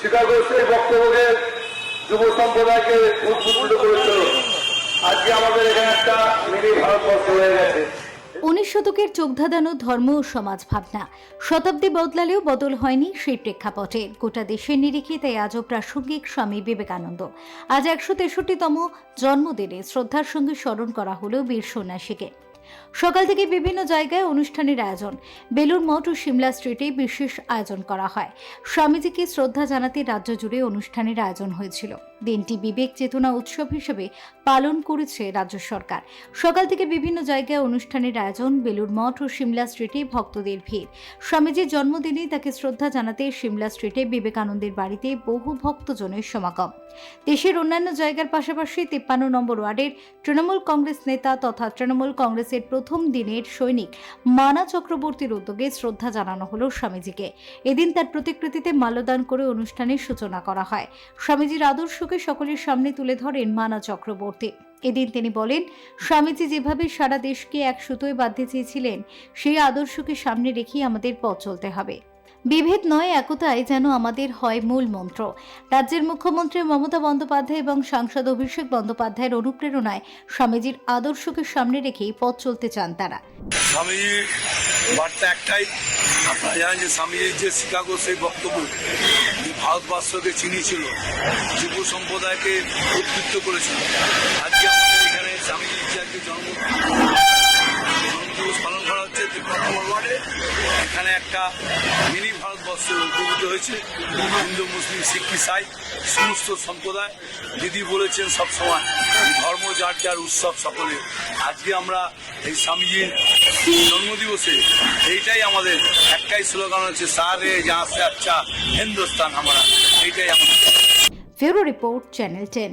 Chicago সেই বক্তব্যকে যুব সম্প্রদায়কে উদ্বুদ্ধ করেছিল। আজকে আমাদের এখানে একটা মিনি ভারতবর্ষ হয়ে গেছে। 19 শতকের চোখ ধাঁধানো ধর্ম ও সমাজ ভাবনা শতাব্দী বদলালেও বদল হয়নি সেই প্রেক্ষাপটে। গোটা দেশের নিরিখে তাই আজও প্রাসঙ্গিক স্বামী বিবেকানন্দ। আজ 163তম জন্মদিনে শ্রদ্ধার সঙ্গে স্মরণ করা হলো বীর সন্ন্যাসীকে। সকাল থেকে বিভিন্ন জায়গায় অনুষ্ঠানের আয়োজন। বেলুড় মঠ ও সিমলা স্ট্রিটে বিশেষ আয়োজন করা হয়। স্বামীজিকে শ্রদ্ধা জানাতে রাজ্য জুড়ে অনুষ্ঠানের আয়োজন হয়েছিল। দিনটি বিবেক চেতনা উৎসব হিসেবে পালন করেছে রাজ্য সরকার। সকাল থেকে বিভিন্ন জায়গায় অনুষ্ঠানের আয়োজন। বেলুড় মঠ ও সিমলা স্ট্রিটে ভক্তদের ভিড়। স্বামীজির জন্মদিনে তাকে শ্রদ্ধা জানাতে সিমলা স্ট্রিটে বিবেকানন্দের বাড়িতে বহু ভক্তজনের সমাগম। দেশের অন্যান্য জায়গার পাশাপাশি 53 নম্বর ওয়ার্ডের তৃণমূল কংগ্রেস নেতা তথা তৃণমূল কংগ্রেসের প্রথম দিনের সৈনিক মানা চক্রবর্তীর উদ্যোগে শ্রদ্ধা জানানো হলো স্বামীজিকে। এদিন তার প্রতিকৃতিতে মাল্যদান করে অনুষ্ঠানের সূচনা করা হয়। স্বামীজির আদর্শকে সকলের সামনে তুলে ধরেন মানা চক্রবর্তী। এদিন তিনি বলেন, স্বামীজি যেভাবে সারা দেশকে এক সুতোয় বাঁধতে চেয়েছিলেন, সেই আদর্শকে সামনে রেখেই আমাদের পথ চলতে হবে। বিভেদ নয়, একতাই যেন আমাদের হয় মূল মন্ত্র। রাজ্যের মুখ্যমন্ত্রী মমতা বন্দ্যোপাধ্যায় এবং সাংসদ অভিষেক বন্দ্যোপাধ্যায়ের অনুপ্রেরণায় স্বামীজির আদর্শকে সামনে রেখেই পথ চলতে চান তারা। স্বামীজির বার্তা একটাই, আপনারা জানেন যে স্বামীজির যে শিকাগো সেই বক্তব্য যে ভারতবর্ষকে চিনিয়েছিল, যুব সম্প্রদায়কে উদ্বুদ্ধ করেছিল। আজকে আমাদের এখানে স্বামীজির যে আজকে জন্মদিবস পালন করা হচ্ছে 53 নম্বর ওয়ার্ডে। এখানে একটা মিনি ভারতবর্ষ উদ্ভূত হয়েছে। হিন্দু, মুসলিম, শিখ, ইসাই সমস্ত সম্প্রদায়। দিদি বলেছেন সবসময় ধর্ম যার যার, উৎসব সকলে। আজকে আমরা এই স্বামীজির জন্মদিবসে এইটাই আমাদের একটাই স্লোগান হচ্ছে, সারে যাহা সে আচ্ছা হিন্দুস্তান হামারা। এইটাই আমাদের। Bureau report, channel 10।